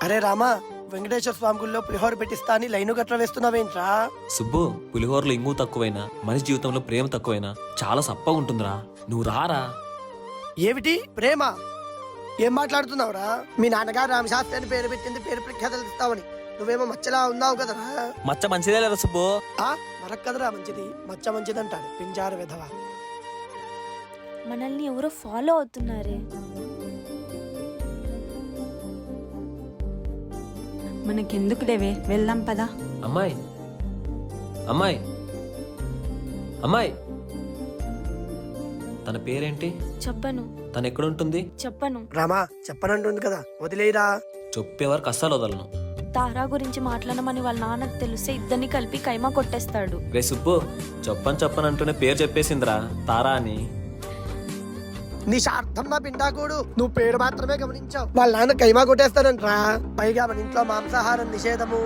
అరే రామా, వెంకటేశ్వర స్వామి గుళ్ళో పులిహోర పెట్టిస్తా అని లైను గట్ల వేస్తున్నావేంట్రా? సుబ్బు, పులిహోరలో ఇంగు తక్కువైనా మనిషి జీవితంలో ప్రేమ తక్కువైనా చాలా సప్పగా ఉంటుందిరా. నువ్వు రారా. ఏమిటి ప్రేమ? ఏం మాట్లాడుతున్నావురా? మీ నాన్నగారు రామశాస్త్రి అని పేరు పెట్టింది పేరు ప్రఖ్యాతలు ఇస్తావని, నువ్వేమో మచ్చలా ఉన్నావు కదరా. మచ్చ మంచిదే లేదా సుబ్బు? మరొక కదరా మంచిది, మచ్చ మంచిదంటాడు పింజార విధవ. మనల్ని ఎవరో ఫాలో అవుతున్నారే. మనకెందుకు లేవే, వెళ్దాం పదా. అమ్మాయి అమ్మాయి అమ్మాయి, తన పేరేంటి? చెప్పను. తను ఎక్కడుంటుంది? చెప్పను. రామా చెప్పనంటుంది కదా, వదిలేరా. చెప్పేవారికి అస్సలు వదలను. తారా గురించి మాట్లాడమని వాళ్ళ నాన్నకు తెలిస్తే ఇద్దరిని కలిపి కైమా కొట్టేస్తాడు. రే సుబ్బు, చెప్పనంటూనే పేరు చెప్పేసిందిరా, తారా అని. నీ శార్థం నా పిండాకుడు, నువ్వు పేరు మాత్రమే గమనించావు. వాళ్ళ నాన్న కైమా కొట్టేస్తాడంట్రా. పైగా మన ఇంట్లో మాంసాహారం నిషేధము.